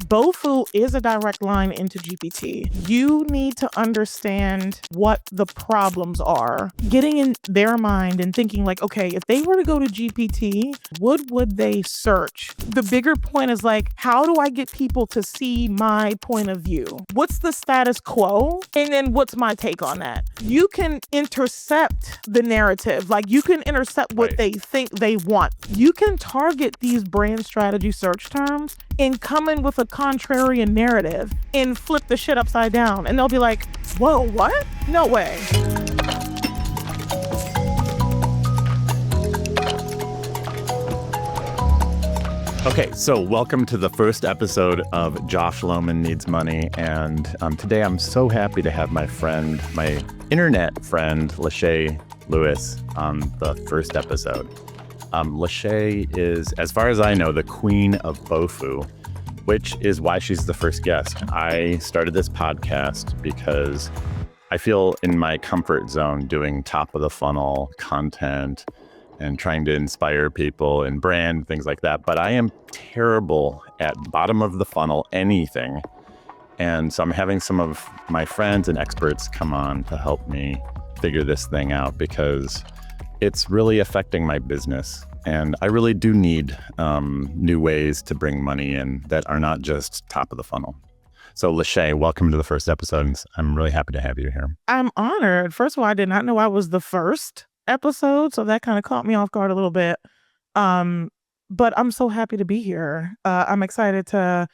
BOFU is a direct line into GPT. You need to understand what the problems are. Getting in their mind and thinking like, okay, if they were to go to GPT, what would they search? The bigger point is like, how do I get people to see my point of view? What's the status quo? And then what's my take on that? You can intercept the narrative. Like you can intercept what they think they want. You can target these brand strategy search terms and come in with a contrarian narrative and flip the shit upside down. And they'll be like, whoa, what? No way. Okay, so welcome to the first episode of Josh Lowman Needs Money. And today I'm so happy to have my friend, my internet friend, Lashay Lewis on the first episode. Lashay is, as far as I know, the queen of BOFU, which is why she's the first guest. I started this podcast because I feel in my comfort zone doing top of the funnel content and trying to inspire people and brand, things like that. But I am terrible at bottom of the funnel anything. And so I'm having some of my friends and experts come on to help me figure this thing out because it's really affecting my business. And I really do need new ways to bring money in that are not just top of the funnel. So Lashay, welcome to the first episode. I'm really happy to have you here. I'm honored. First of all, I did not know I was the first episode, so that kind of caught me off guard a little bit. But I'm so happy to be here. I'm excited to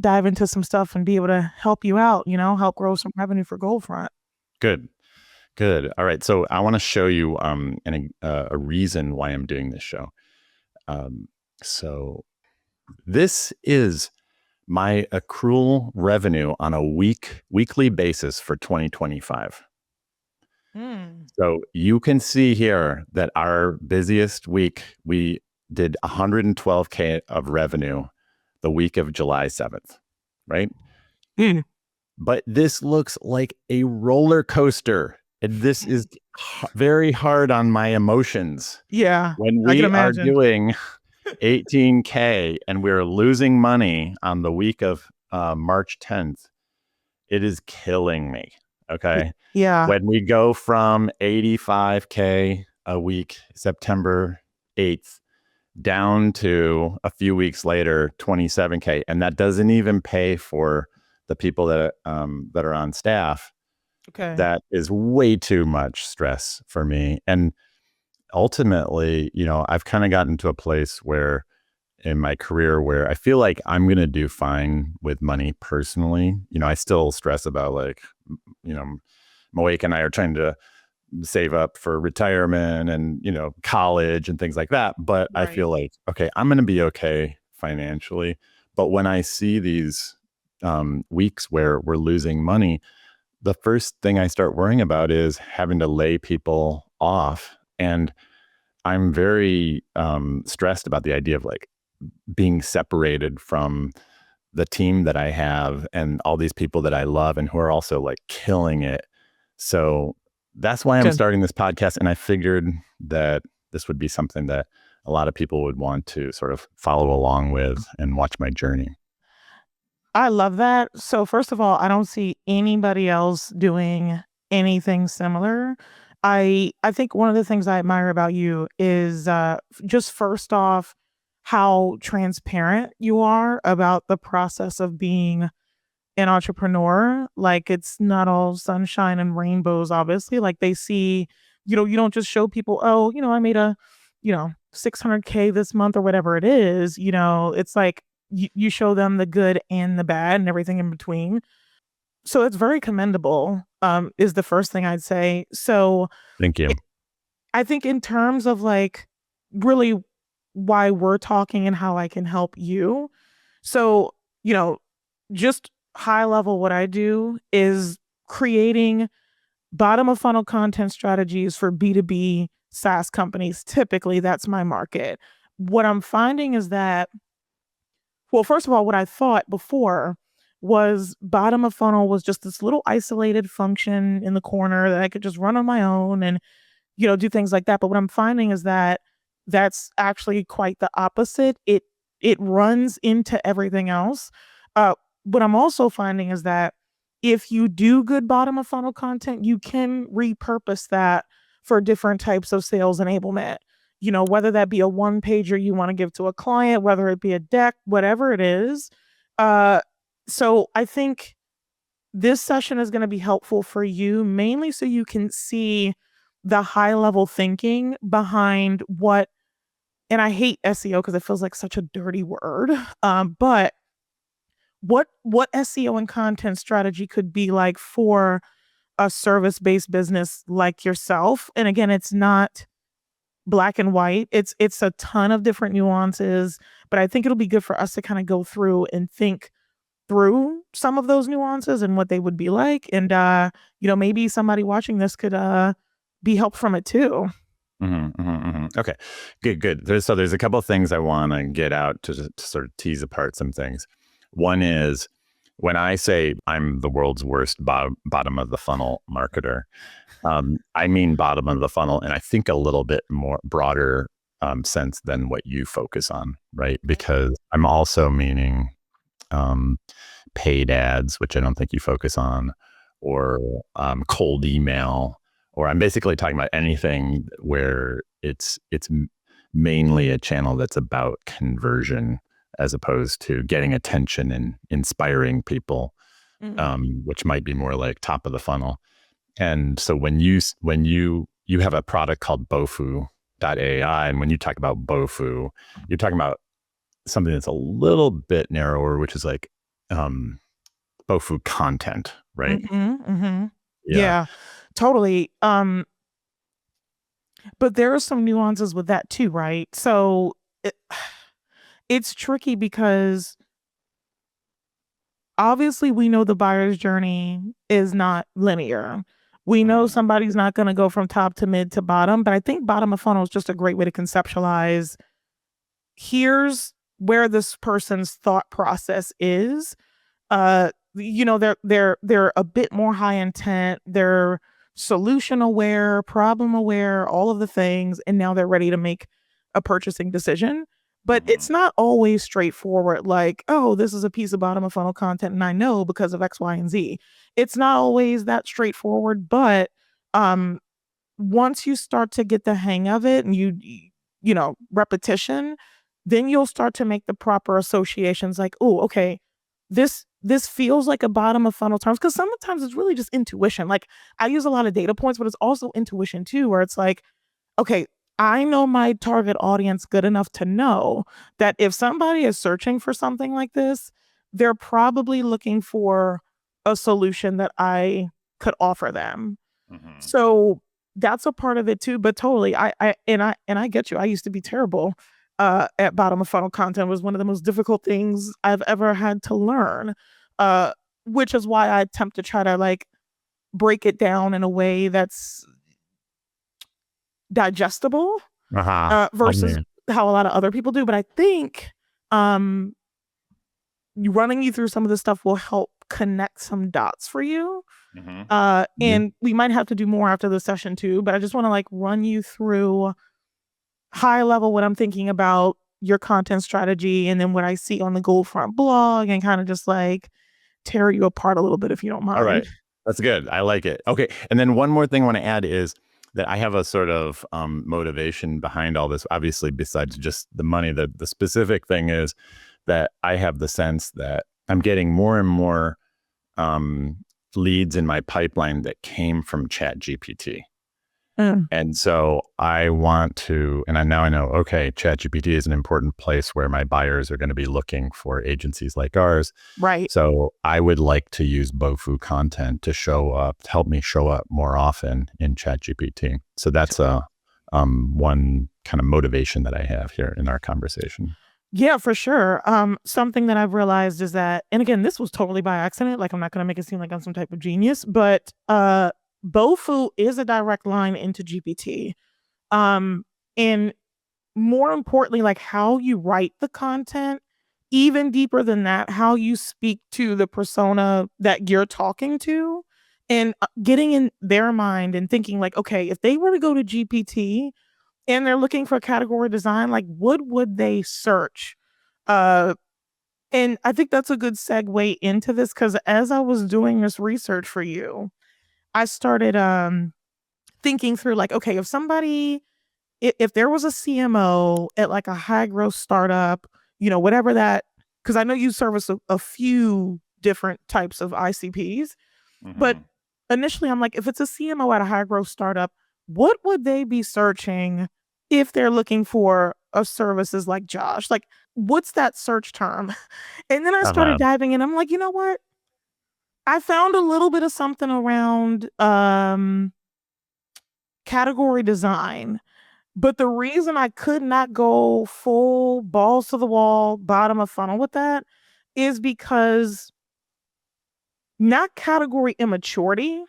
dive into some stuff and be able to help you out, help grow some revenue for Goldfront. Good. All right. So I want to show you a reason why I'm doing this show. So this is my accrual revenue on a weekly basis for 2025. So you can see here that our busiest week, we did 112K of revenue the week of July 7th, right? But this looks like a roller coaster. And this is very hard on my emotions. Yeah, when we are doing 18K and we're losing money on the week of March 10th, it is killing me. Okay. Yeah. When we go from 85K a week, September 8th, down to a few weeks later, 27K, and that doesn't even pay for the people that are on staff. Okay. That is way too much stress for me. And ultimately, I've kind of gotten to a place where in my career where I feel like I'm going to do fine with money personally. I still stress about Moek and I are trying to save up for retirement and, college and things like that. But right. I feel like, okay, I'm going to be okay financially. But when I see these weeks where we're losing money, the first thing I start worrying about is having to lay people off. And I'm very stressed about the idea of being separated from the team that I have and all these people that I love and who are also killing it. So that's why I'm starting this podcast. And I figured that this would be something that a lot of people would want to sort of follow along with and watch my journey. I love that. So first of all, I don't see anybody else doing anything similar. I think one of the things I admire about you is just first off, how transparent you are about the process of being an entrepreneur. It's not all sunshine and rainbows, obviously. They see, you don't just show people, oh, I made a, 600K this month or whatever it is. It's you show them the good and the bad and everything in between. So it's very commendable, is the first thing I'd say. So thank you. I think in terms of really why we're talking and how I can help you. So, just high level, what I do is creating bottom of funnel content strategies for B2B SaaS companies. Typically, that's my market. What I'm finding is that, well, first of all, what I thought before was bottom of funnel was just this little isolated function in the corner that I could just run on my own and, do things like that. But what I'm finding is that that's actually quite the opposite. It runs into everything else. Uh, what I'm also finding is that if you do good bottom of funnel content, you can repurpose that for different types of sales enablement. Whether that be a one pager you want to give to a client, whether it be a deck, whatever it is. Uh, so I think this session is going to be helpful for you, mainly so you can see the high level thinking behind what, and I hate SEO because it feels like such a dirty word. But what SEO and content strategy could be like for a service-based business like yourself. And again, it's not black and white. It's a ton of different nuances, but I think it'll be good for us to kind of go through and think through some of those nuances and what they would be like. And maybe somebody watching this could be helped from it too. Okay, good. There's a couple of things I want to get out to sort of tease apart some things. One is when I say I'm the world's worst bottom of the funnel marketer, I mean bottom of the funnel, and I think a little bit more broader sense than what you focus on, right? Because I'm also meaning paid ads, which I don't think you focus on, or cold email, or I'm basically talking about anything where it's mainly a channel that's about conversion as opposed to getting attention and inspiring people, which might be more like top of the funnel. And so when you have a product called BOFU.ai, and when you talk about BOFU, you're talking about something that's a little bit narrower, which is like BOFU content, right? Yeah, totally. But there are some nuances with that too, right? So it's tricky because obviously we know the buyer's journey is not linear. We know somebody's not going to go from top to mid to bottom, but I think bottom of funnel is just a great way to conceptualize, here's where this person's thought process is. They're a bit more high intent, they're solution aware, problem aware, all of the things, and now they're ready to make a purchasing decision. But it's not always straightforward, like, oh, this is a piece of bottom of funnel content and I know because of X, Y, and Z. It's not always that straightforward, but once you start to get the hang of it and repetition, then you'll start to make the proper associations, like, oh, okay, this feels like a bottom of funnel terms, because sometimes it's really just intuition. Like, I use a lot of data points, but it's also intuition too, where it's like, okay, I know my target audience good enough to know that if somebody is searching for something like this, they're probably looking for a solution that I could offer them. So that's a part of it too. But totally, I get you. I used to be terrible at bottom of funnel content. It was one of the most difficult things I've ever had to learn, uh, which is why I attempt to try to like break it down in a way that's digestible versus how a lot of other people do. But I think running you through some of this stuff will help connect some dots for you. And we might have to do more after the session too, but I just want to like run you through high level what I'm thinking about your content strategy, and then what I see on the Goldfront blog, and kind of just like tear you apart a little bit, if you don't mind. All right. That's good. I like it. Okay. And then one more thing I want to add is that I have a sort of motivation behind all this, obviously, besides just the money. The specific thing is that I have the sense that I'm getting more and more leads in my pipeline that came from ChatGPT. And so I want to, and now I know, okay, ChatGPT is an important place where my buyers are going to be looking for agencies like ours. Right. So I would like to use BOFU content to help me show up more often in ChatGPT. So that's one kind of motivation that I have here in our conversation. Yeah, for sure. Something that I've realized is that, and again, this was totally by accident. Like, I'm not going to make it seem like I'm some type of genius, but BOFU is a direct line into GPT. And more importantly, like how you write the content, even deeper than that, how you speak to the persona that you're talking to, and getting in their mind and thinking like, okay, if they were to go to GPT and they're looking for category design, like what would they search? And I think that's a good segue into this because as I was doing this research for you, I started thinking through like, okay, if there was a CMO at like a high growth startup, whatever that, because I know you service a few different types of ICPs, but Mm-hmm. initially I'm like, if it's a CMO at a high growth startup, what would they be searching if they're looking for a services like Josh? Like, what's that search term? And then I started Uh-huh. diving in. I'm like, you know what? I found a little bit of something around category design. But the reason I could not go full balls to the wall, bottom of funnel with that is because not category immaturity,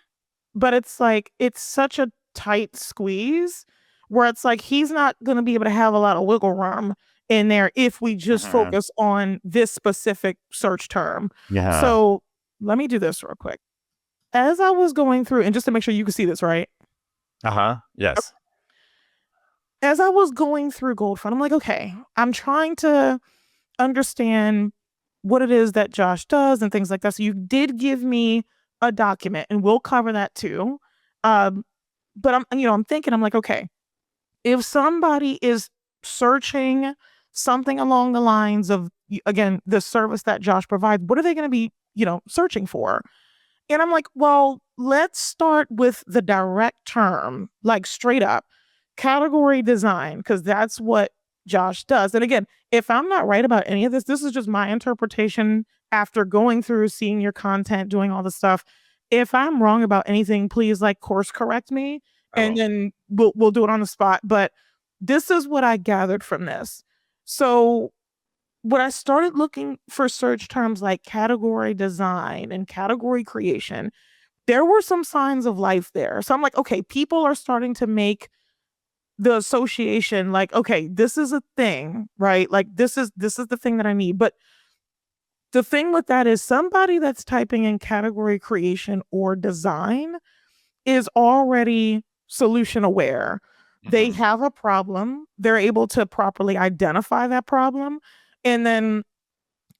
but it's like it's such a tight squeeze where it's like he's not going to be able to have a lot of wiggle room in there if we just Mm-hmm. focus on this specific search term. Yeah. So let me do this real quick. As I was going through, and just to make sure you can see this, right? Uh-huh. Yes. As I was going through Goldfront, I'm like, okay, I'm trying to understand what it is that Josh does and things like that. So you did give me a document, and we'll cover that too. Um, but I'm thinking, I'm like, okay, if somebody is searching something along the lines of again the service that Josh provides, what are they going to be, searching for? And I'm like, well, let's start with the direct term, like straight up category design, because that's what Josh does. And again, if I'm not right about any of this, this is just my interpretation after going through, seeing your content, doing all the stuff. If I'm wrong about anything, please like course correct me I and will. then we'll do it on the spot. But this is what I gathered from this. So when I started looking for search terms like category design and category creation, there were some signs of life there. So I'm like, okay, people are starting to make the association like, okay, this is a thing, right? Like this is the thing that I need. But the thing with that is somebody that's typing in category creation or design is already solution aware. They Mm-hmm. have a problem, they're able to properly identify that problem, and then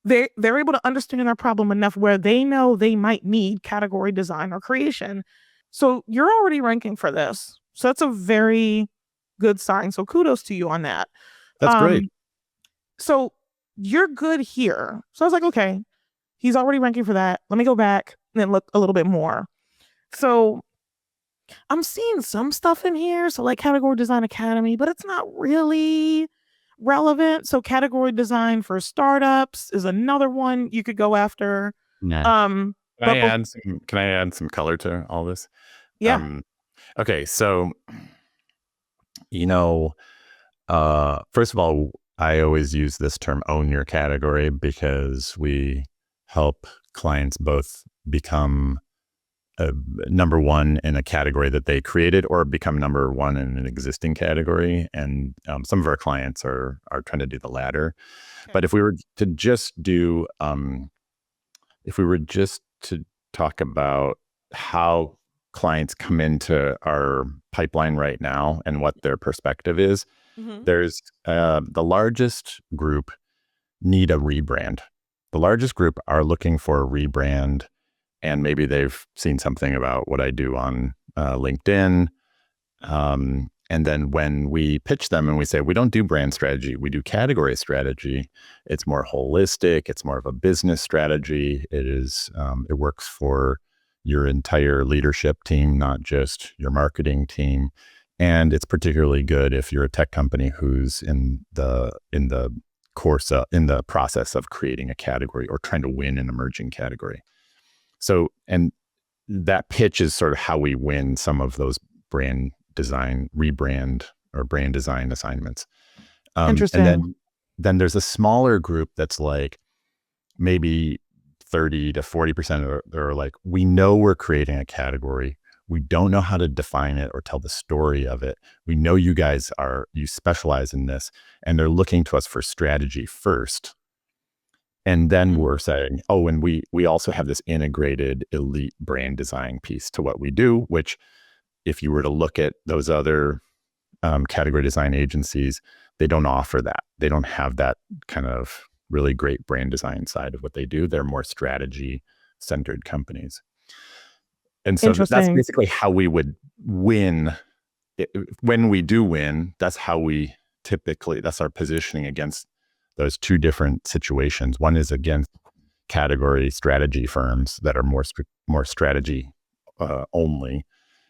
they're able to understand their problem enough where they know they might need category design or creation. So you're already ranking for this. So that's a very good sign. So kudos to you on that. That's great. Um, so you're good here. So I was like, okay, he's already ranking for that. Let me go back and then look a little bit more. So I'm seeing some stuff in here. So like Category Design Academy, but it's not really relevant. So category design for startups is another one you could go after. Yeah. Um, Can I but add some can I add some color to all this? yeah. Um okay, so you know, first of all, I always use this term own your category because we help clients both become uh, number one in a category that they created or become number one in an existing category. And some of our clients are trying to do the latter. Okay. But if we were just to talk about how clients come into our pipeline right now and what their perspective is, Mm-hmm. there's the largest group need a rebrand. The largest group are looking for a rebrand, and maybe they've seen something about what I do on LinkedIn. And then when we pitch them and we say, we don't do brand strategy, we do category strategy, it's more holistic, it's more of a business strategy. It works for your entire leadership team, not just your marketing team. And it's particularly good if you're a tech company who's in the in the process of creating a category or trying to win an emerging category. So, and that pitch is sort of how we win some of those brand design, rebrand, or brand design assignments. And Interesting. then there's a smaller group that's like maybe 30 to 40% of they're like, we know we're creating a category. We don't know how to define it or tell the story of it. We know you specialize in this, and they're looking to us for strategy first. And then Mm-hmm. we're saying, oh, and we also have this integrated elite brand design piece to what we do, which if you were to look at those other category design agencies, they don't offer that. They don't have that kind of really great brand design side of what they do. They're more strategy centered companies. And so that's Interesting. basically how we would win. When we do win, that's how we typically, that's our positioning against those two different situations. One is against category strategy firms that are more strategy only.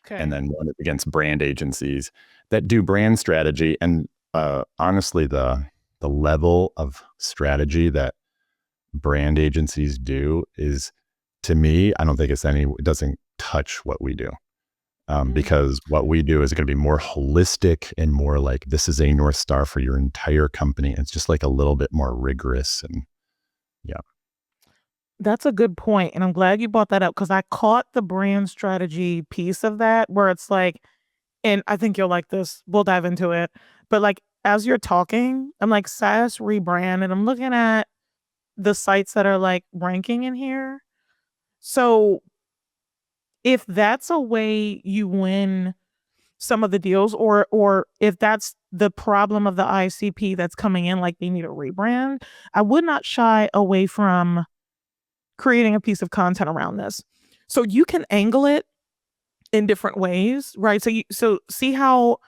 Okay. And then one is against brand agencies that do brand strategy. And honestly, the level of strategy that brand agencies do is, to me, I don't think it doesn't touch what we do. Because what we do is going to be more holistic and more like, this is a North Star for your entire company. It's just like a little bit more rigorous. And yeah. That's a good point, and I'm glad you brought that up because I caught the brand strategy piece of that where it's like, and I think you'll like this, we'll dive into it, but, like, as you're talking, I'm like, SaaS rebrand, and I'm looking at the sites that are, like, ranking in here. So, if that's a way you win some of the deals or if that's the problem of the ICP that's coming in, like, they need a rebrand, I would not shy away from creating a piece of content around this. So you can angle it in different ways, right? So see how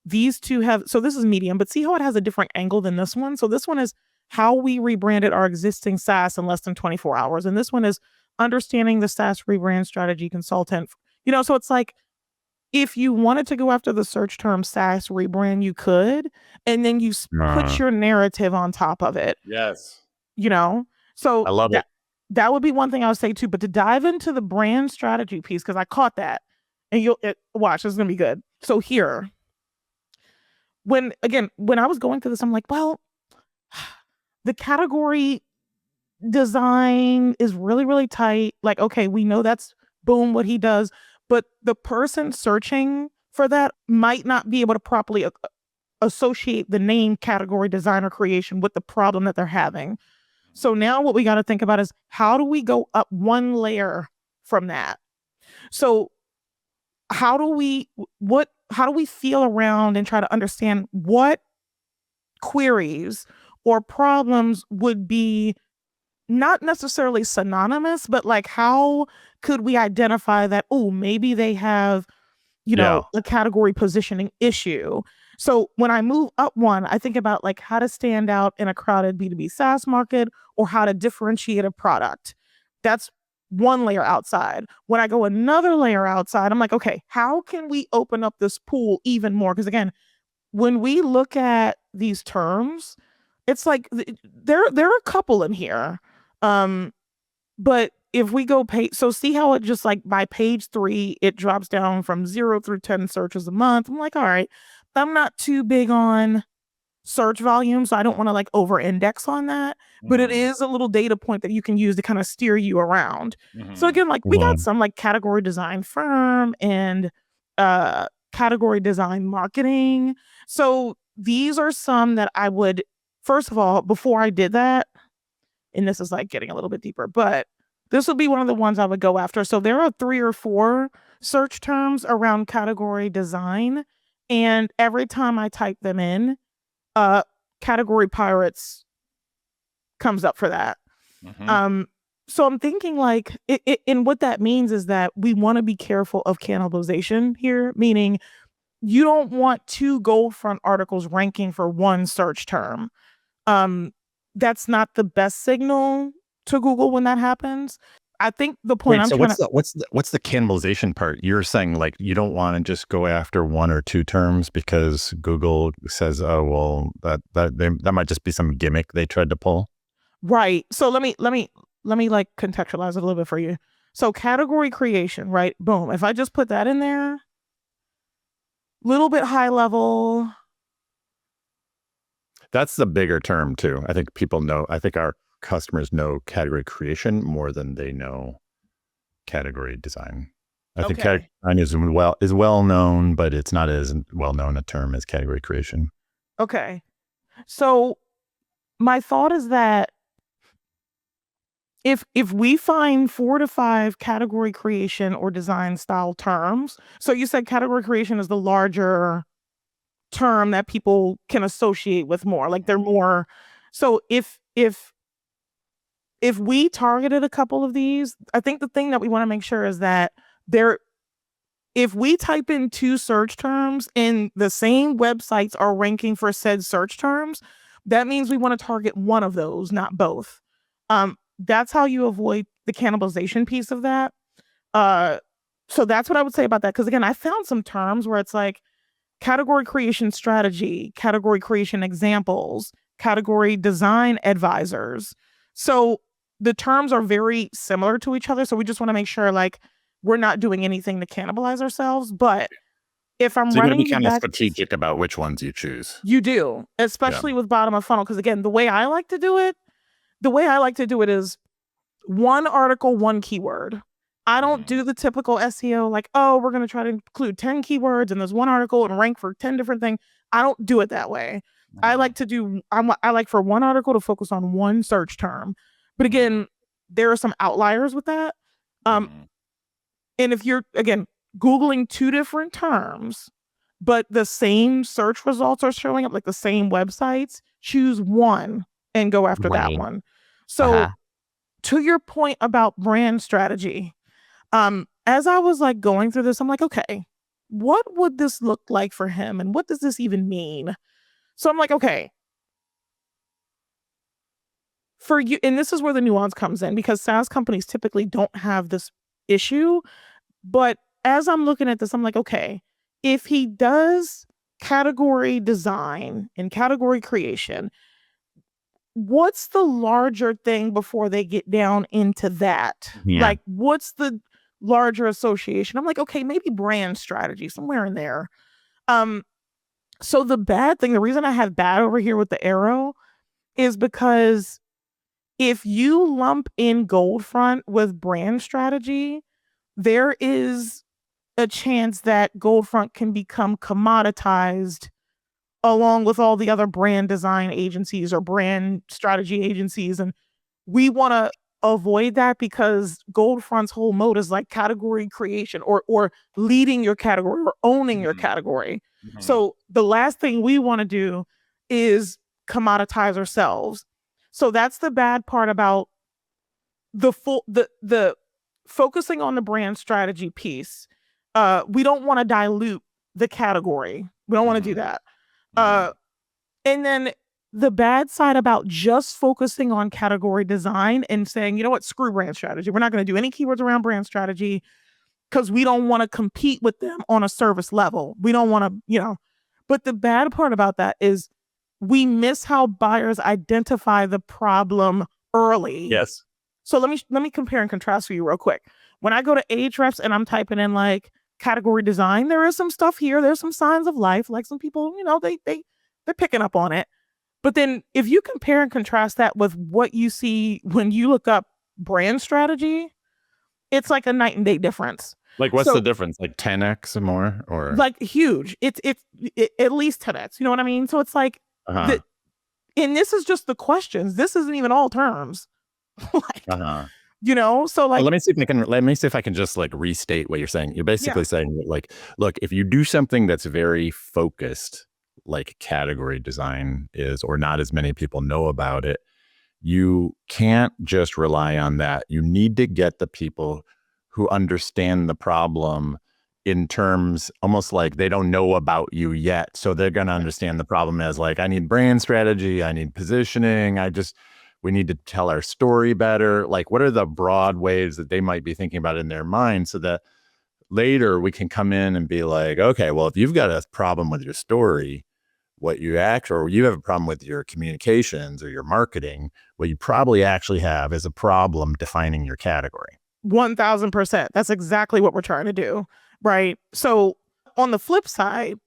these two have, so this is medium, but see how it has a different angle than this one. So this one is how we rebranded our existing SaaS in less than 24 hours. And this one is understanding the SaaS rebrand strategy consultant. So it's like, if you wanted to go after the search term SaaS rebrand, you could, and then you put your narrative on top of it. Yes. So I love it. that would be one thing I would say too. But to dive into the brand strategy piece, because I caught that, and you'll watch, this is gonna be good. So here, when I was going through this, I'm like, well, the category design is really, really tight. Like, okay, we know that's boom what he does, but the person searching for that might not be able to properly associate the name category design or creation with the problem that they're having. So now what we got to think about is, how do we go up one layer from that? So how do we feel around and try to understand what queries or problems would be not necessarily synonymous, but like, how could we identify that, oh, maybe they have, Yeah. a category positioning issue. So when I move up one, I think about like how to stand out in a crowded B2B SaaS market or how to differentiate a product. That's one layer outside. When I go another layer outside, I'm like, okay, how can we open up this pool even more? Because again, when we look at these terms, it's like there are a couple in here. But if we go so see how it just like by page 3, it drops down from 0 through 10 searches a month. I'm like, all right, I'm not too big on search volume, so I don't want to like over index on that. But it is a little data point that you can use to kind of steer you around. So again, like we got some like category design firm and category design marketing. So these are some that I would, first of all, before I did that, and this is like getting a little bit deeper, but this would be one of the ones I would go after. So there are 3 or 4 search terms around category design, and every time I type them in, category pirates comes up for that. So I'm thinking like, and what that means is that we want to be careful of cannibalization here, meaning you don't want 2 gold front articles ranking for one search term. That's not the best signal to Google when that happens. I think the point Wait, I'm so trying to, what's the cannibalization part? You're saying like you don't want to just go after 1 or 2 terms because Google says, oh well, that might just be some gimmick they tried to pull. right. So let me like contextualize it a little bit for you. So category creation, right? Boom. If I just put that in there, little bit high level. That's the bigger term too. I think people know. I think our customers know category creation more than they know category design. I think category design is well known, but it's not as well known a term as category creation. Okay. So my thought is that if we find 4 to 5 category creation or design style terms, so you said category creation is the larger term that people can associate with more, like they're more. So if if we targeted a couple of these, I think the thing that we want to make sure is that if we type in 2 search terms and the same websites are ranking for said search terms, that means we want to target one of those, not both. That's how you avoid the cannibalization piece of that. So that's what I would say about that. Because again, I found some terms where it's like category creation strategy, category creation examples, category design advisors. So the terms are very similar to each other. So we just want to make sure like we're not doing anything to cannibalize ourselves. But if I'm So you're going to running be you kind of back, strategic about which ones you choose. you do, especially with bottom of funnel. Because again, the way I like to do it is one article, one keyword. I don't do the typical SEO like, oh, we're going to try to include 10 keywords in this one article and rank for 10 different things. I don't do it that way. I like for one article to focus on one search term. But again, there are some outliers with that. And if you're, again, Googling 2 different terms, but the same search results are showing up, like the same websites, choose one and go after that one. So to your point about brand strategy, as I was like going through this, I'm like, okay, what would this look like for him? And what does this even mean? So I'm like, okay, for you, and this is where the nuance comes in because SaaS companies typically don't have this issue. But as I'm looking at this, I'm like, okay, if he does category design and category creation, what's the larger thing before they get down into that? Like, what's the larger association? I'm like, okay, maybe brand strategy, somewhere in there. So the bad thing, the reason I have bad over here with the arrow is because if you lump in Goldfront with brand strategy, there is a chance that Goldfront can become commoditized along with all the other brand design agencies or brand strategy agencies. And we want to avoid that because Goldfront's whole mode is like category creation or leading your category or owning your category. So the last thing we want to do is commoditize ourselves. So that's the bad part about the focusing on the brand strategy piece. We don't want to dilute the category. We don't want to do that. And then the bad side about just focusing on category design and saying, you know what, screw brand strategy. We're not going to do any keywords around brand strategy because we don't want to compete with them on a service level. We don't want to, but the bad part about that is we miss how buyers identify the problem early. Yes. So let me compare and contrast for you real quick. When I go to Ahrefs and I'm typing in like category design, there is some stuff here. There's some signs of life. Like some people, they're picking up on it. But then if you compare and contrast that with what you see when you look up brand strategy, it's like a night and day difference. Like what's the difference? Like 10x or more, or like huge? It's at least 10x. You know what I mean? So it's like, and this is just the questions. This isn't even all terms. Like, so like, well, let me see if I can just like restate what you're saying. You're basically saying like, look, if you do something that's very focused, like category design is, or not as many people know about it, you can't just rely on that. You need to get the people who understand the problem in terms almost like they don't know about you yet. So they're going to understand the problem as like, I need brand strategy, I need positioning, we need to tell our story better. Like, what are the broad ways that they might be thinking about it in their mind so that later we can come in and be like, okay, well, if you've got a problem with your story, or you have a problem with your communications or your marketing, what you probably actually have is a problem defining your category. 1000%. That's exactly what we're trying to do. Right. So on the flip side,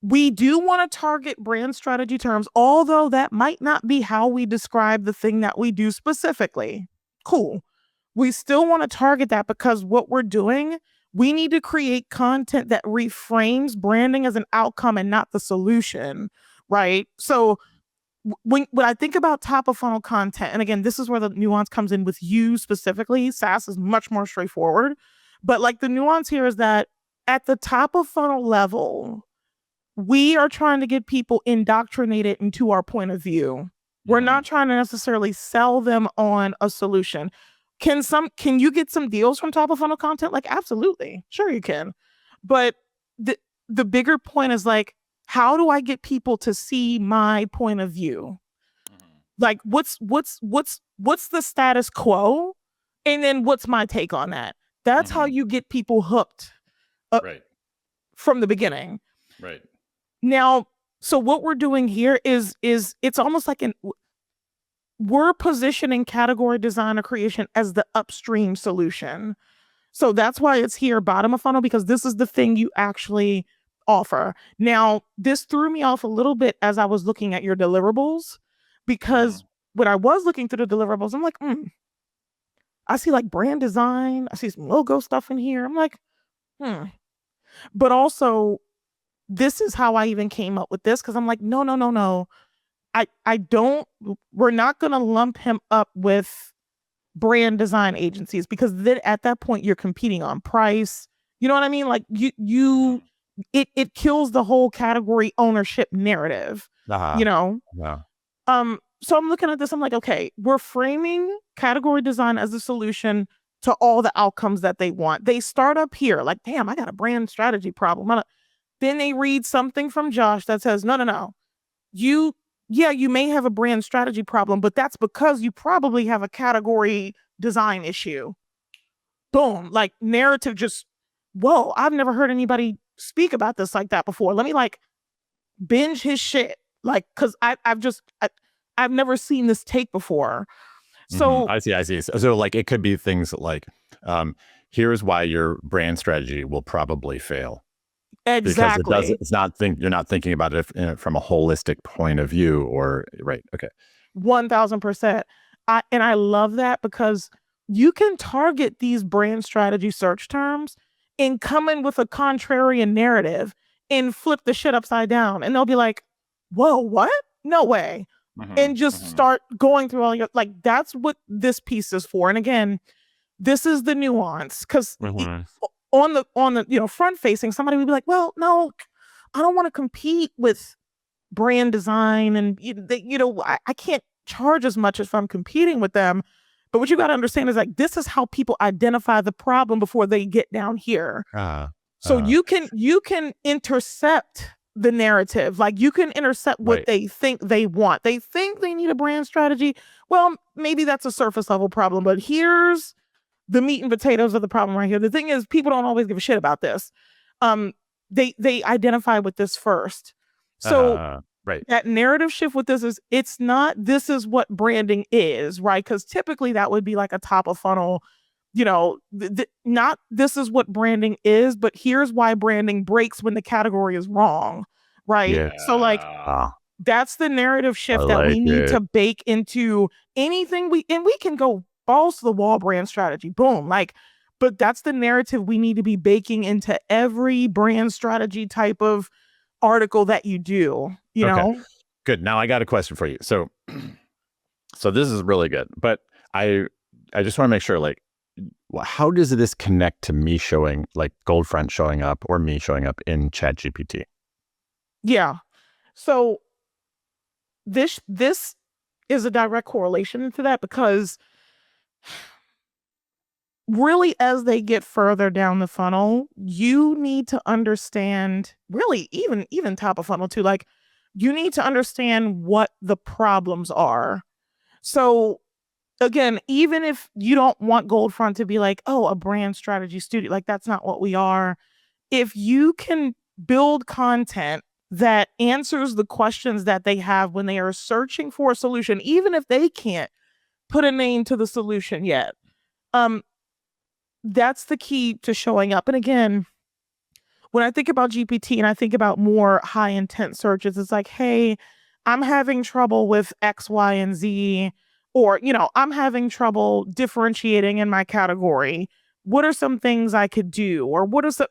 we do want to target brand strategy terms, although that might not be how we describe the thing that we do specifically. Cool. We still want to target that because what we're doing, we need to create content that reframes branding as an outcome and not the solution, right? So when I think about top of funnel content, and again, this is where the nuance comes in with you specifically, SaaS is much more straightforward. But like the nuance here is that at the top of funnel level, we are trying to get people indoctrinated into our point of view. We're not trying to necessarily sell them on a solution. Can you get some deals from top of funnel content? Like, absolutely. Sure you can. But the bigger point is like, how do I get people to see my point of view? Like, what's the status quo? And then what's my take on that? That's how you get people hooked Right. from the beginning. Right. Now, so what we're doing here is it's almost like we're positioning category design or creation as the upstream solution. So that's why it's here bottom of funnel, because this is the thing you actually offer. Now, this threw me off a little bit as I was looking at your deliverables, because when I was looking through the deliverables, I'm like, I see like brand design. I see some logo stuff in here. I'm like, But also, this is how I even came up with this, because I'm like, no. We're not going to lump him up with brand design agencies, because then at that point you're competing on price. You know what I mean? Like it kills the whole category ownership narrative, you know? Yeah. So I'm looking at this, I'm like, okay, we're framing category design as a solution to all the outcomes that they want. They start up here like, damn, I got a brand strategy problem. Then they read something from Josh that says, no. You may have a brand strategy problem, but that's because you probably have a category design issue. Boom, like narrative just, whoa, I've never heard anybody speak about this like that before. Let me like binge his shit. Like, cause I've never seen this take before. So I see. So like it could be things like, here's why your brand strategy will probably fail. Exactly. Because you're not thinking about it from a holistic point of view, or right. Okay. 1000%. And I love that, because you can target these brand strategy search terms and come in with a contrarian narrative and flip the shit upside down. And they'll be like, whoa, what? No way. And just start going through all your, like, that's what this piece is for. And again, this is the nuance, because on the front facing, somebody would be like, well, no, I don't want to compete with brand design, and I can't charge as much if I'm competing with them. But what you got to understand is like, this is how people identify the problem before they get down here. So you can intercept the narrative. Like, you can intercept what they think they want. They think they need a brand strategy. Well, maybe that's a surface level problem, but here's the meat and potatoes of the problem right here. The thing is, people don't always give a shit about this. They identify with this first. So that narrative shift with this is, it's not, this is what branding is, right? Because typically that would be like a top of funnel, not this is what branding is, but here's why branding breaks when the category is wrong, right? Yeah. So like, that's the narrative shift that we need to bake into anything we can go balls to the wall brand strategy, boom, like, but that's the narrative we need to be baking into every brand strategy type of article that you do, you know? Good. Now I got a question for you. So this is really good, but I just want to make sure, like, how does this connect to me showing, like, Goldfront showing up or me showing up in ChatGPT? Yeah. So this is a direct correlation to that, because really, as they get further down the funnel, you need to understand, really, even top of funnel too, like, you need to understand what the problems are. So again, even if you don't want Goldfront to be like, oh, a brand strategy studio, like, that's not what we are. If you can build content that answers the questions that they have when they are searching for a solution, even if they can't put a name to the solution yet, that's the key to showing up. And again, when I think about GPT and I think about more high intent searches, it's like, hey, I'm having trouble with X, Y, and Z, or, I'm having trouble differentiating in my category. What are some things I could do? Or what are some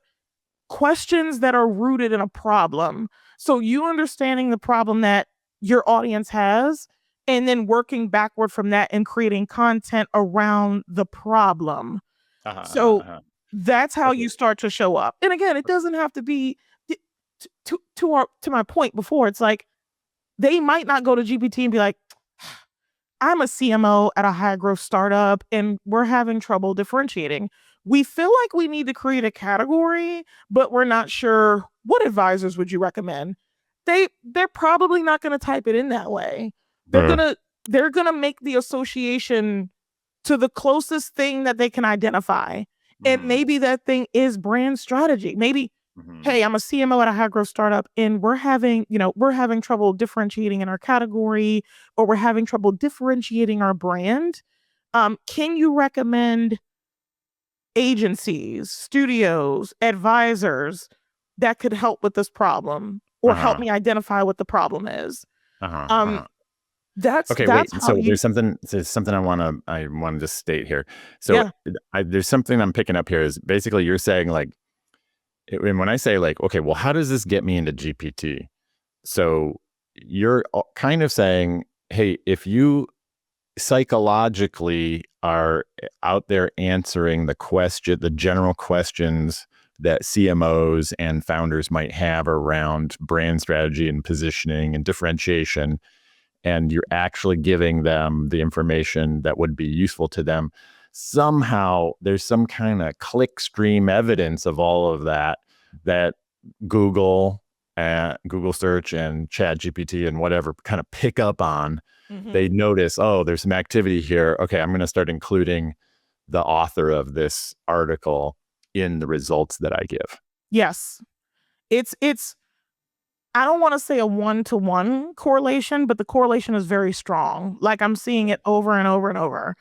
questions that are rooted in a problem? So you understanding the problem that your audience has, and then working backward from that and creating content around the problem. That's how you start to show up. And again, it doesn't have to be to my point before. It's like, they might not go to GPT and be like, I'm a CMO at a high growth startup and we're having trouble differentiating. We feel like we need to create a category, but we're not sure what advisors would you recommend. They're probably not going to type it in that way. They're going Uh, to they're going to make the association to the closest thing that they can identify. And mhm, maybe that thing is brand strategy. Maybe, mhm, hey, I'm a CMO at a high growth startup and we're having trouble differentiating in our category, or we're having trouble differentiating our brand. Can you recommend agencies, studios, advisors that could help with this problem or help uh-huh, me identify what the problem is? uh-huh, Um, uh-huh. that's Okay, that's wait. how So you there's something I want to just state here. So yeah. there's something I'm picking up here is basically you're saying like and when I say like, okay, well, how does this get me into GPT? So you're kind of saying, hey, if you psychologically are out there answering the general questions that CMOs and founders might have around brand strategy and positioning and differentiation, and you're actually giving them the information that would be useful to them, somehow there's some kind of clickstream evidence of all of that that Google and Google search and ChatGPT and whatever kind of pick up on. They Mhm. notice, oh, there's some activity here. Okay, I'm going to start including the author of this article in the results that I give. Yes. It's I don't want to say a one-to-one correlation, but the correlation is very strong. Like I'm seeing it over and over and over.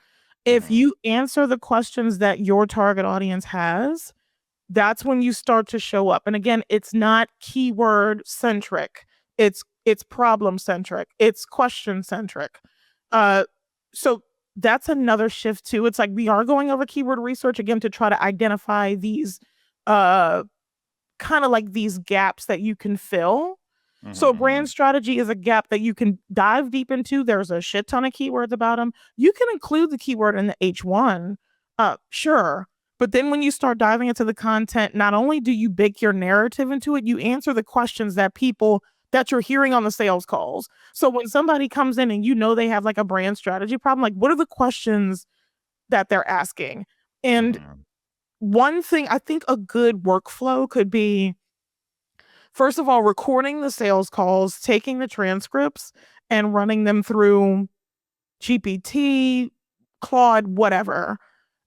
If Mhm. you answer the questions that your target audience has, that's when you start to show up. And again, it's not keyword centric. It's problem centric. It's question centric. So that's another shift too. It's like we are going over keyword research again to try to identify these uh kind of like these gaps that you can fill. So Mhm. brand strategy is a gap that you can dive deep into. There's a shit ton of keywords about them. You can include the keyword in the H1, sure. But then when you start diving into the content, not only do you bake your narrative into it, you answer the questions that you're hearing on the sales calls. So when somebody comes in and you know they have like a brand strategy problem, like what are the questions that they're asking? And Mhm. one thing I think a good workflow could be, first of all, recording the sales calls, taking the transcripts and running them through GPT, Claude, whatever,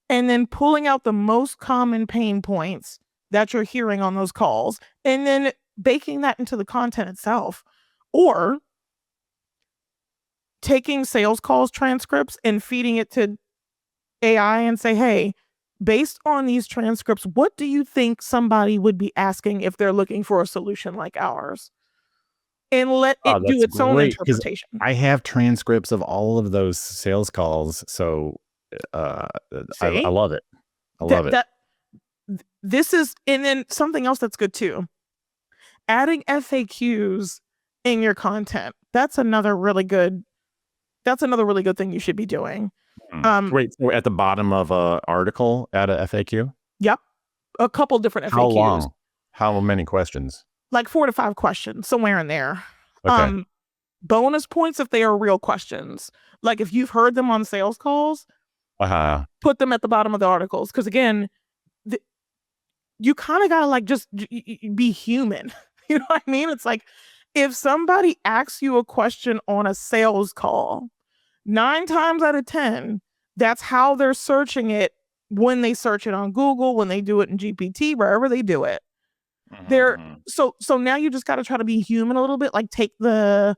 and then pulling out the most common pain points that you're hearing on those calls and then baking that into the content itself. Or taking sales calls transcripts and feeding it to AI and say, hey, based on these transcripts, what do you think somebody would be asking if they're looking for a solution like ours? And let Oh, it do that's its own great because interpretation. I have transcripts of all of those sales calls. So uh, I See? love it. I That love it. that this is, and then something else that's good too. Adding FAQs in your content. That's another really good thing you should be doing. Um, Wait, so at the bottom of a article, add a FAQ? yep, a couple different How FAQs, long? How many questions? like 4 to 5 questions somewhere in there. Okay. Um, bonus points if they are real questions. Like if you've heard them on sales calls, Uh-huh. put them at the bottom of the articles because again, the, you kind of gotta like just be human. You know what I mean? It's like if somebody asks you a question on a sales call, 9 times out of 10, that's how they're searching it when they search it on Google, when they do it in GPT, wherever they do it. Mhm, They're mhm, so now you just got to try to be human a little bit, like take the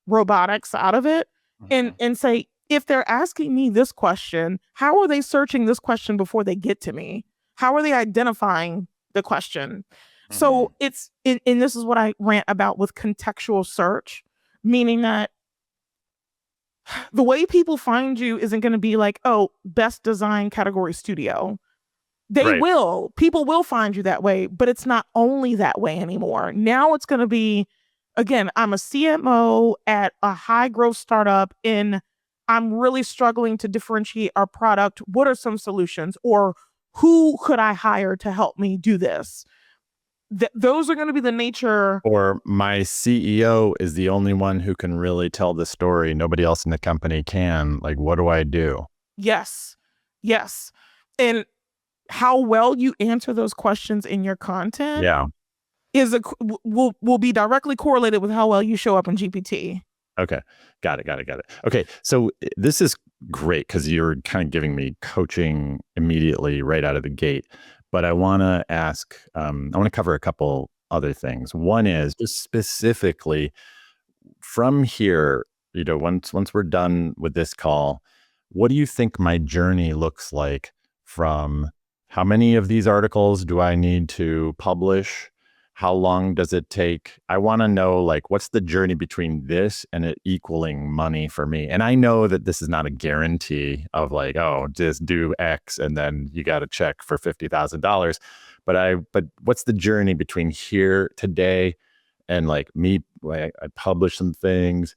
robotics out of it and mhm, say, if they're asking me this question, how are they searching this question before they get to me? How are they identifying the question? So mhm. and this is what I rant about with contextual search, meaning that the way people find you isn't going to be like, oh, best design category studio. They Right. will. People will find you that way, but it's not only that way anymore. Now it's going to be, again, I'm a CMO at a high growth startup in, I'm really struggling to differentiate our product. What are some solutions? Or who could I hire to help me do this? those are going to be the nature. Or my CEO is the only one who can really tell the story. Nobody else in the company can. Like, what do I do? Yes. Yes. And how well you answer those questions in your content Yeah. will be directly correlated with how well you show up in GPT. Okay. Got it. Okay. So this is great because you're kind of giving me coaching immediately right out of the gate. But I want to ask, I want to cover a couple other things. One is just specifically from here, once we're done with this call, what do you think my journey looks like from how many of these articles do I need to publish? How long does it take? I want to know, like, what's the journey between this and it equaling money for me? And I know that this is not a guarantee of like, oh, just do X and then you got a check for $50,000. But what's the journey between here today and like me? I publish some things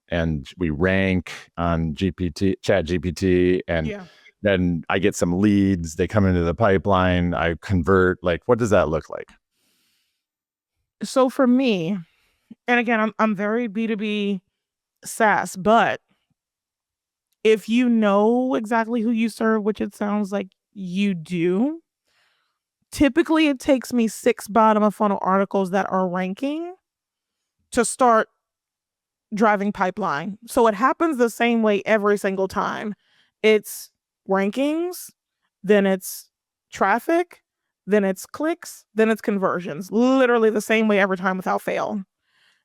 and we rank on ChatGPT, and Yeah. then I get some leads. They come into the pipeline. I convert. Like, what does that look like? So for me, and again, I'm very B2B SaaS, but if you know exactly who you serve, which it sounds like you do, typically it takes me 6 bottom of funnel articles that are ranking to start driving pipeline. So it happens the same way every single time. It's rankings, then it's traffic, then it's clicks, then it's conversions. Literally the same way every time without fail.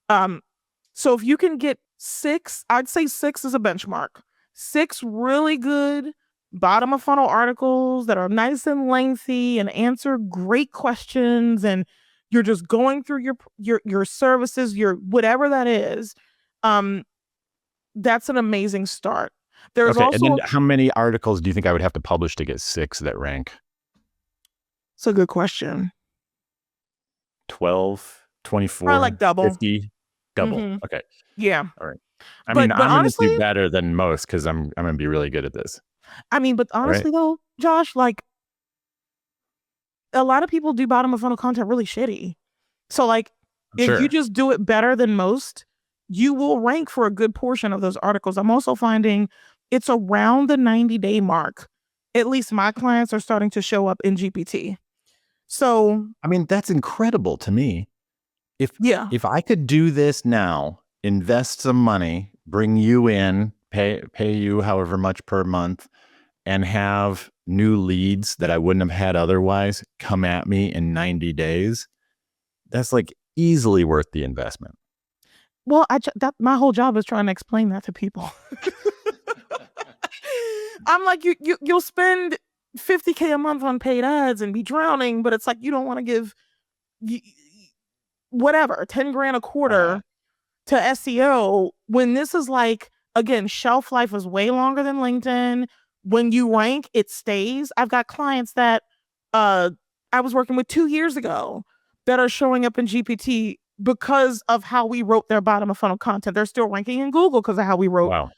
So if you can get 6, I'd say 6 is a benchmark. 6 really good bottom of funnel articles that are nice and lengthy and answer great questions, and you're just going through your services, your whatever that is. That's an amazing start. There's Okay. And then also how many articles do you think I would have to publish to get 6 that rank? it's a good question. 12, Probably 24, like double. 50, double. Mhm. Okay. Yeah. All right. I mean, But I'm going to honestly, do better than most because I'm going to be really good at this. but All right. honestly though, Josh, like a lot of people do bottom of funnel content really shitty. So like if you Sure. just do it better than most, you will rank for a good portion of those articles. I'm also finding it's around the 90-day mark. At least my clients are starting to show up in GPT. So, I mean, that's incredible to me. yeah. If I could do this now, invest some money, bring you in, pay you however much per month, and have new leads that I wouldn't have had otherwise come at me in 90 days, that's like easily worth the investment. Well, that my whole job is trying to explain that to people. I'm like, you'll spend $50K a month on paid ads and be drowning, but it's like you don't want to give whatever 10 grand a quarter to SEO when this is like, again, shelf life is way longer than LinkedIn. When you rank, it stays. I've got clients that I was working with 2 years ago that are showing up in GPT because of how we wrote their bottom of funnel content. They're still ranking in Google because of how we wrote Wow.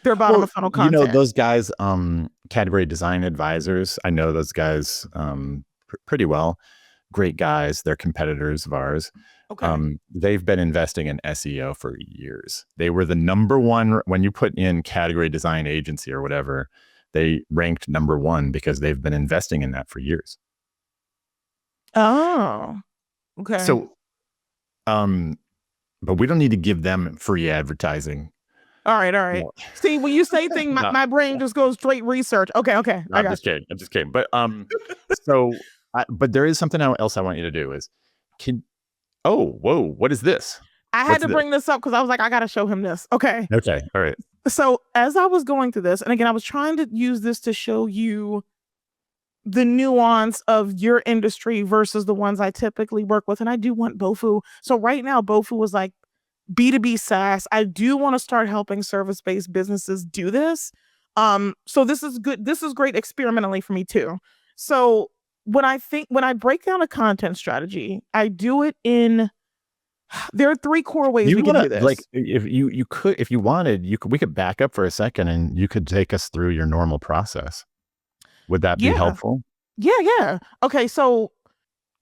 their bottom of funnel content. Those guys, category design advisors, I know those guys pretty well. Great guys. They're competitors of ours. Okay. They've been investing in SEO for years. They were the number one when you put in category design agency or whatever. They ranked number 1 because they've been investing in that for years. Oh, okay. So, but we don't need to give them free advertising. All right. No. See, when you say things, No. my brain just goes straight research. Okay. I'm just kidding. But but there is something else I want you to do is, whoa, what is this? I had to bring this up because I was like, I got to show him this. Okay. Okay. All right. So as I was going through this, and again, I was trying to use this to show you the nuance of your industry versus the ones I typically work with. And I do want BOFU. So right now, BOFU is like B2B SaaS. I do want to start helping service-based businesses do this. So this is good. This is great experimentally for me too. So when I break down a content strategy, I do it in, there are 3 core ways we can do this. Like if you wanted, we could back up for a second and you could take us through your normal process. Would that be helpful? Yeah. Okay. So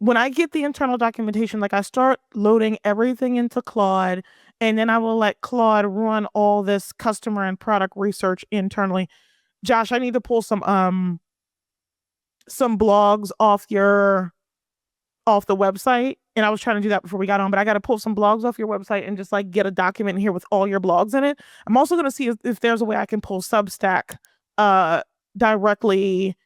when I get the internal documentation, like I start loading everything into Claude, and then I will let Claude run all this customer and product research internally. Josh, I need to pull some blogs off the website. And I was trying to do that before we got on, but I got to pull some blogs off your website and just like get a document in here with all your blogs in it. I'm also going to see if there's a way I can pull Substack directly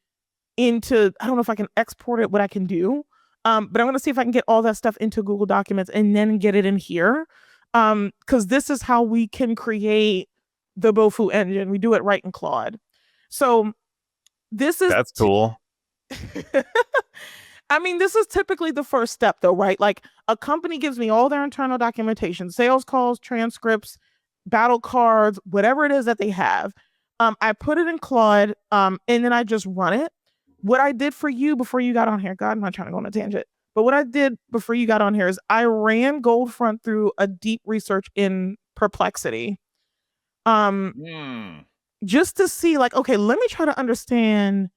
into, I don't know if I can export it, what I can do. But I'm going to see if I can get all that stuff into Google Documents and then get it in here. Because this is how we can create the BOFU engine. We do it right in Claude. So That's cool. I mean, this is typically the first step though, right? Like a company gives me all their internal documentation, sales calls, transcripts, battle cards, whatever it is that they have. I put it in Claude, and then I just run it. What I did for you before you got on here, God, I'm not trying to go on a tangent, but what I did before you got on here is I ran Goldfront through a deep research in Perplexity. Just to see like, okay, let me try to understand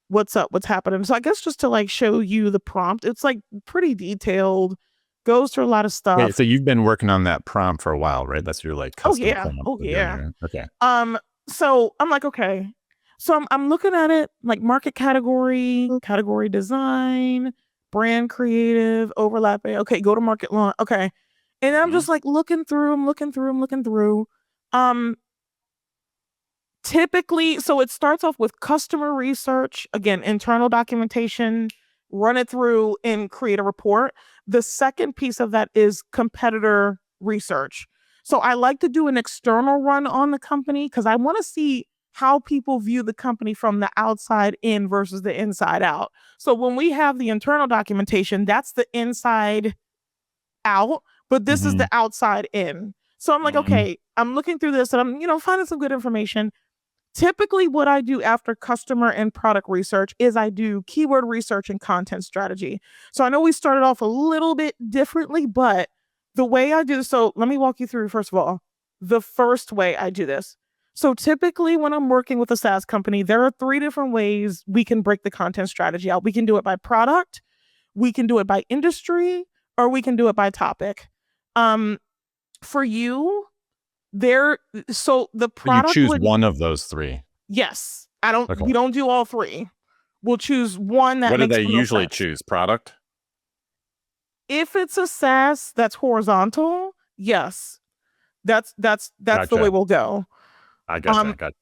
what's up, what's happening. So I guess just to like show you the prompt, it's like pretty detailed, goes through a lot of stuff. Wait, so you've been working on that prompt for a while, right? That's your like custom prompt. Oh yeah. Okay. So I'm like, okay. So I'm looking at it like market category, category design, brand creative, overlapping. Okay, go to market launch. Okay. And I'm just like looking through, I'm looking through. Typically, so it starts off with customer research, again, internal documentation, run it through and create a report. The second piece of that is competitor research. So I like to do an external run on the company because I want to see how people view the company from the outside in versus the inside out. So when we have the internal documentation, that's the inside out, but this is the outside in. So I'm like, okay, I'm looking through this and I'm, finding some good information. Typically, what I do after customer and product research is I do keyword research and content strategy. So I know we started off a little bit differently, but the way I do this, so let me walk you through, first of all, the first way I do this. So typically when I'm working with a SaaS company, there are 3 different ways we can break the content strategy out. We can do it by product, we can do it by industry, or we can do it by topic. For you, so the product you choose one of those 3. Yes. We don't do all 3. We'll choose one that what makes do they usually sense. choose? Product? If it's a SaaS that's horizontal, yes. That's the way we'll go. I gotcha.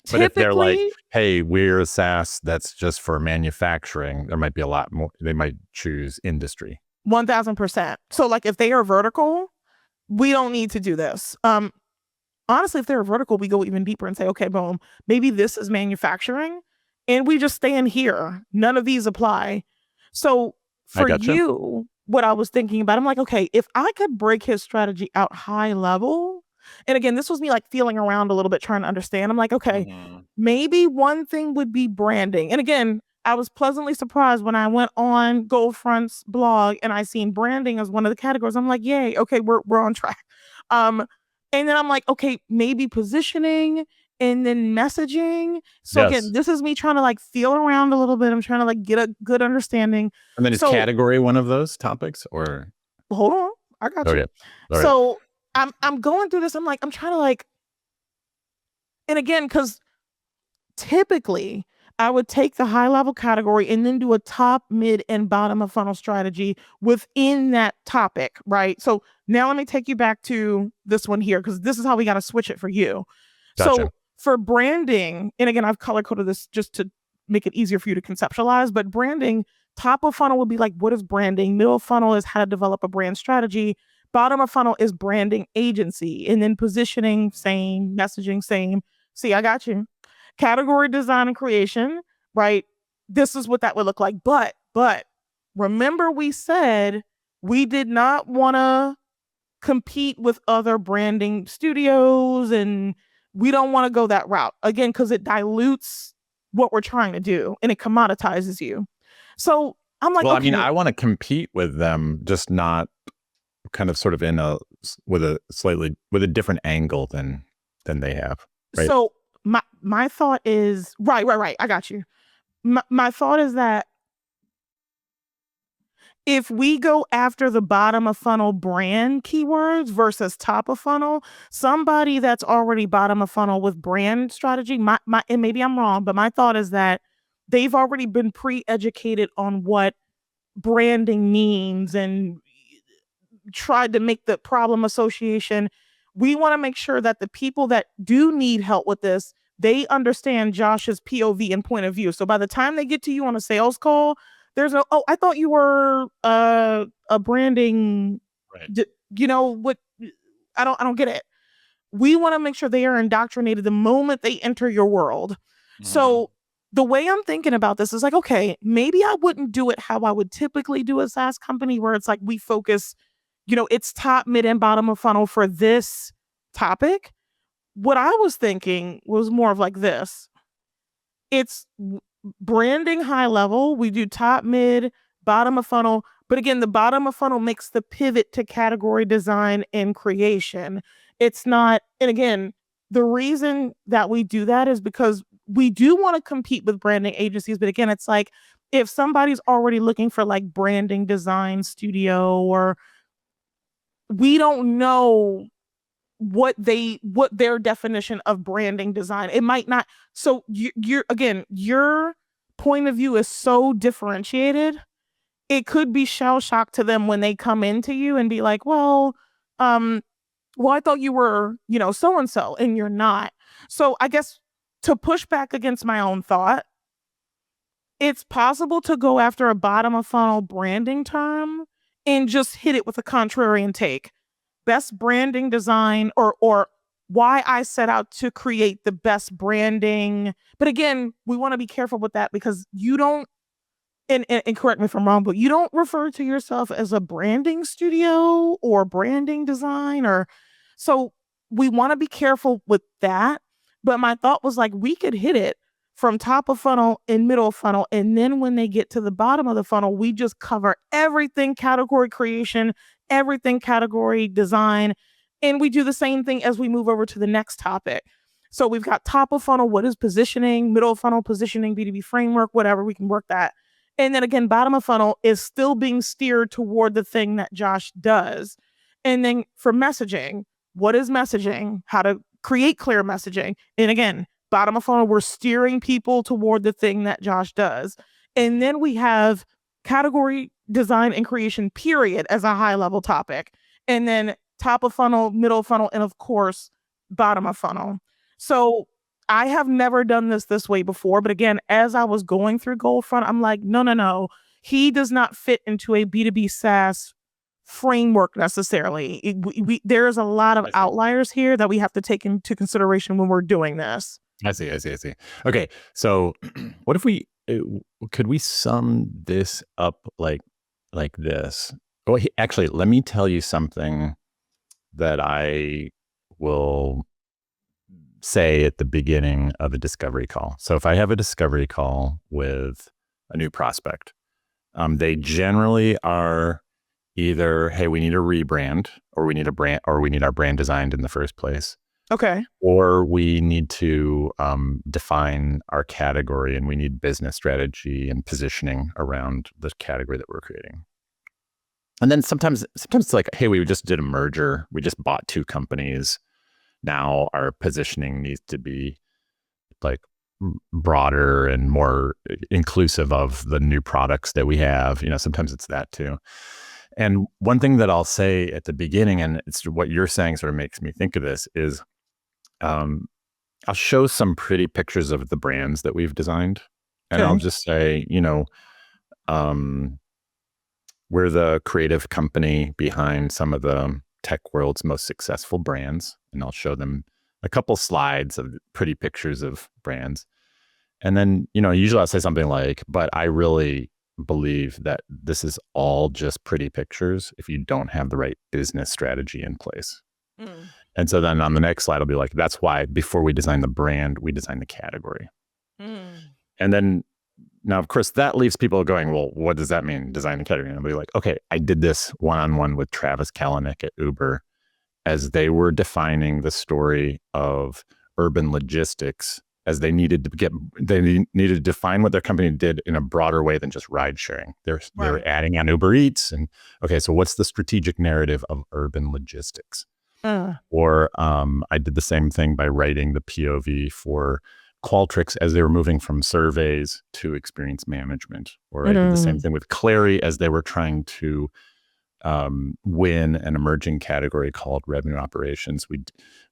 But if they're like, hey, we're a SaaS that's just for manufacturing, there might be a lot more. They might choose industry. 1000%. So like if they are vertical, we don't need to do this. Honestly, if they're vertical, we go even deeper and say, okay, boom, maybe this is manufacturing and we just stay in here. None of these apply. So for you, what I was thinking about, I'm like, okay, if I could break his strategy out high level, and again, this was me like feeling around a little bit, trying to understand. I'm like, okay, maybe one thing would be branding. And again, I was pleasantly surprised when I went on Goldfront's blog and I seen branding as one of the categories. I'm like, yay, okay, we're on track. And then I'm like, okay, maybe positioning and then messaging. So again, this is me trying to like feel around a little bit. I'm trying to like get a good understanding. And then is category one of those topics or? Hold on. I got you. So I'm going through this. I'm like, I'm trying to like, and again, because typically I would take the high level category and then do a top, mid, and bottom of funnel strategy within that topic, right? So now let me take you back to this one here, because this is how we got to switch it for you. So for branding, and again, I've color coded this just to make it easier for you to conceptualize, but branding, top of funnel would be like, what is branding? Middle of funnel is how to develop a brand strategy. Bottom of funnel is branding agency. And then positioning, same, messaging, same. See, I got you. Category design and creation, right? This is what that would look like. But remember we said we did not want to compete with other branding studios and we don't want to go that route. Again, because it dilutes what we're trying to do and it commoditizes you. So I'm like, well, okay. I mean, I want to compete with them, just not kind of sort of with a different angle than they have. Right? So my thought is right. I got you. My thought is that if we go after the bottom of funnel brand keywords versus top of funnel, somebody that's already bottom of funnel with brand strategy, and maybe I'm wrong, but my thought is that they've already been pre-educated on what branding means and tried to make the problem association. We want to make sure that the people that do need help with this, they understand Josh's POV and point of view. So by the time they get to you on a sales call, there's no, oh, I thought you were a branding, Right. you know what? I don't get it. We want to make sure they are indoctrinated the moment they enter your world. So the way I'm thinking about this is like, okay, maybe I wouldn't do it how I would typically do a SaaS company where it's like we focus, it's top, mid, and bottom of funnel for this topic. What I was thinking was more of like this. It's branding high level. We do top, mid, bottom of funnel. But again, the bottom of funnel makes the pivot to category design and creation. It's not, and again, the reason that we do that is because we do want to compete with branding agencies. But again, it's like if somebody's already looking for like branding design studio, or we don't know what their definition of branding design, it might not. So you're again, your point of view is so differentiated, it could be shell shock to them when they come into you and be like, well, I thought you were, so and so, and you're not. So I guess to push back against my own thought, it's possible to go after a bottom of funnel branding term and just hit it with a contrarian take. Best branding design, or why I set out to create the best branding. But again, we want to be careful with that because you don't, and correct me if I'm wrong, but you don't refer to yourself as a branding studio or branding design, or so we want to be careful with that. But my thought was like, we could hit it from top of funnel and middle of funnel. And then when they get to the bottom of the funnel, we just cover everything category creation, everything category design. And we do the same thing as we move over to the next topic. So we've got top of funnel, what is positioning, middle of funnel, positioning, B2B framework, whatever, we can work that. And then again, bottom of funnel is still being steered toward the thing that Josh does. And then for messaging, what is messaging? How to create clear messaging. And again, bottom of funnel, we're steering people toward the thing that Josh does. And then we have category design and creation, period, as a high level topic. And then top of funnel, middle of funnel, and of course, bottom of funnel. So I have never done this way before. But again, as I was going through Goldfront, I'm like, no. He does not fit into a B2B SaaS framework necessarily. There's a lot of outliers here that we have to take into consideration when we're doing this. I see. Okay, so what if could we sum this up like this? Oh, actually, let me tell you something that I will say at the beginning of a discovery call. So if I have a discovery call with a new prospect, they generally are either, hey, we need a rebrand, or we need a brand, or we need our brand designed in the first place. Okay. Or we need to define our category, and we need business strategy and positioning around the category that we're creating. And then sometimes it's like, hey, we just did a merger. We just bought two companies. Now our positioning needs to be like broader and more inclusive of the new products that we have. Sometimes it's that too. And one thing that I'll say at the beginning, and it's what you're saying sort of makes me think of this, is I'll show some pretty pictures of the brands that we've designed. And I'll just say, we're the creative company behind some of the tech world's most successful brands. And I'll show them a couple slides of pretty pictures of brands. And then, usually I'll say something like, but I really believe that this is all just pretty pictures if you don't have the right business strategy in place. And so then on the next slide, I'll be like, that's why before we design the brand, we design the category. And then now, of course, that leaves people going, well, what does that mean, design the category? And I'll be like, okay, I did this one-on-one with Travis Kalanick at Uber as they were defining the story of urban logistics as they needed to define what their company did in a broader way than just ride sharing. They were adding on Uber Eats, and okay, so what's the strategic narrative of urban logistics? Or I did the same thing by writing the POV for Qualtrics as they were moving from surveys to experience management. Or I did the same thing with Clary as they were trying to win an emerging category called revenue operations.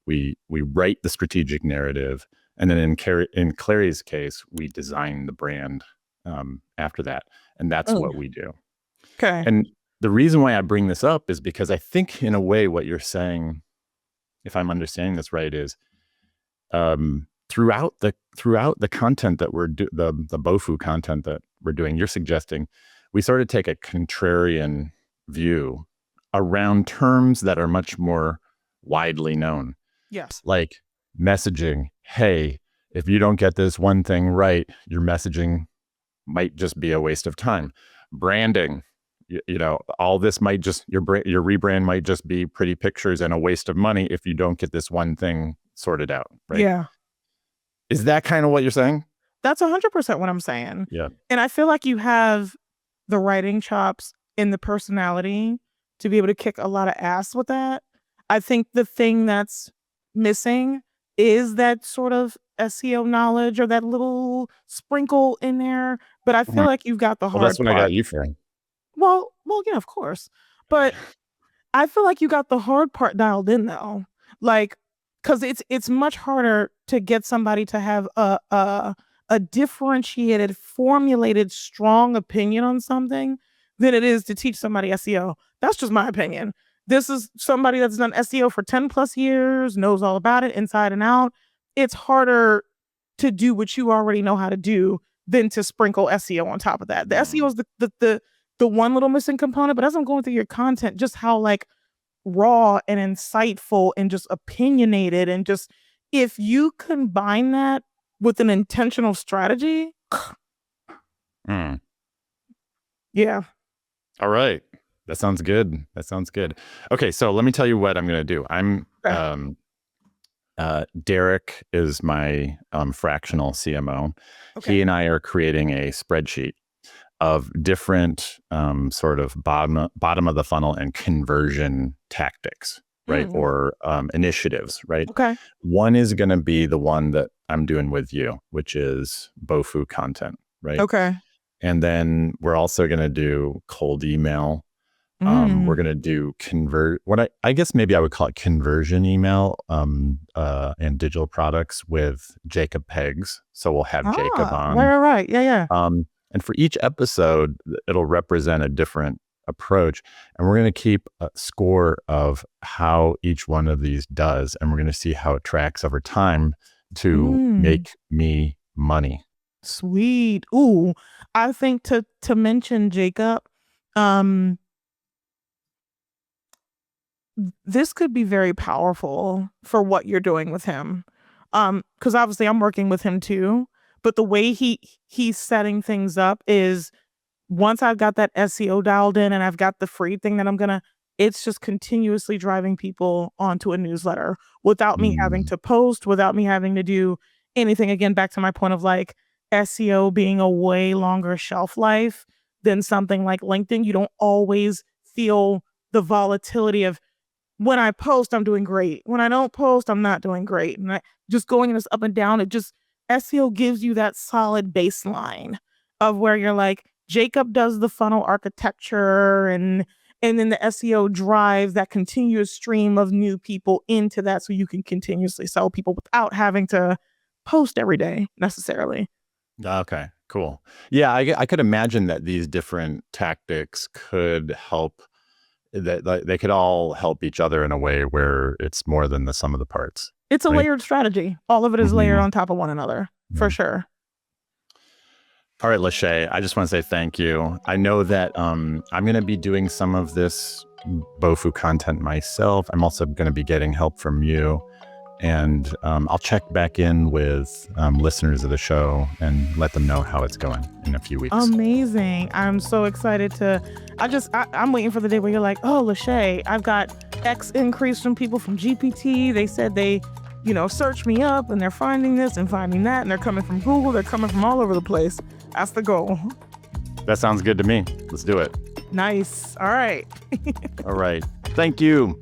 We write the strategic narrative, and then in Clary's case, we design the brand after that, and that's what we do. Okay. And the reason why I bring this up is because I think, in a way, what you're saying, if I'm understanding this right, is throughout the content that the BOFU content that we're doing, you're suggesting we sort of take a contrarian view around terms that are much more widely known. Yes. Like messaging. Hey, if you don't get this one thing right, your messaging might just be a waste of time. Branding. You know, all this might just, your rebrand might just be pretty pictures and a waste of money if you don't get this one thing sorted out, right? Yeah. Is that kind of what you're saying? That's 100% what I'm saying. Yeah. And I feel like you have the writing chops and the personality to be able to kick a lot of ass with that. I think the thing that's missing is that sort of SEO knowledge or that little sprinkle in there. But I feel like you've got the hard Well, that's what I part. got you for. Well, yeah, of course. But I feel like you got the hard part dialed in though. Like, because it's much harder to get somebody to have a differentiated, formulated, strong opinion on something than it is to teach somebody SEO. That's just my opinion. This is somebody that's done SEO for 10 plus years, knows all about it inside and out. It's harder to do what you already know how to do than to sprinkle SEO on top of that. The SEO is the one little missing component, but as I'm going through your content, just how like raw and insightful and just opinionated, and just if you combine that with an intentional strategy, yeah. All right. That sounds good. Okay, so let me tell you what I'm going to do. Derek is my fractional CMO. Okay. He and I are creating a spreadsheet of different sort of bottom of the funnel and conversion tactics, right? Or initiatives, right? Okay. One is going to be the one that I'm doing with you, which is BOFU content, right? Okay. And then we're also going to do cold email. We're going to do I guess maybe I would call it conversion email and digital products with Jacob Peggs. So we'll have Jacob on. Right. Yeah. And for each episode, it'll represent a different approach. And we're going to keep a score of how each one of these does. And we're going to see how it tracks over time to make me money. Sweet. Ooh, I think to mention Jacob, this could be very powerful for what you're doing with him. Because obviously I'm working with him too. But the way he's setting things up is, once I've got that SEO dialed in and I've got the free thing that it's just continuously driving people onto a newsletter without me having to post, without me having to do anything. Again, back to my point of like SEO being a way longer shelf life than something like LinkedIn. You don't always feel the volatility of, when I post, I'm doing great. When I don't post, I'm not doing great. And just going in this up and down, SEO gives you that solid baseline of where you're like, Jacob does the funnel architecture, and then the SEO drives that continuous stream of new people into that, so you can continuously sell people without having to post every day necessarily. Okay, cool. Yeah, I could imagine that these different tactics could help, that they could all help each other in a way where it's more than the sum of the parts. It's a layered strategy. All of it is layered on top of one another, for sure. All right, Lashay, I just want to say thank you. I know that I'm going to be doing some of this BOFU content myself. I'm also going to be getting help from you. And I'll check back in with listeners of the show and let them know how it's going in a few weeks. Amazing. I'm so excited I'm waiting for the day where you're like, oh, Lashay, I've got X increase from people from GPT. They said they search me up and they're finding this and finding that and they're coming from Google, they're coming from all over the place. That's the goal. That sounds good to me. Let's do it. Nice. All right. All right. Thank you.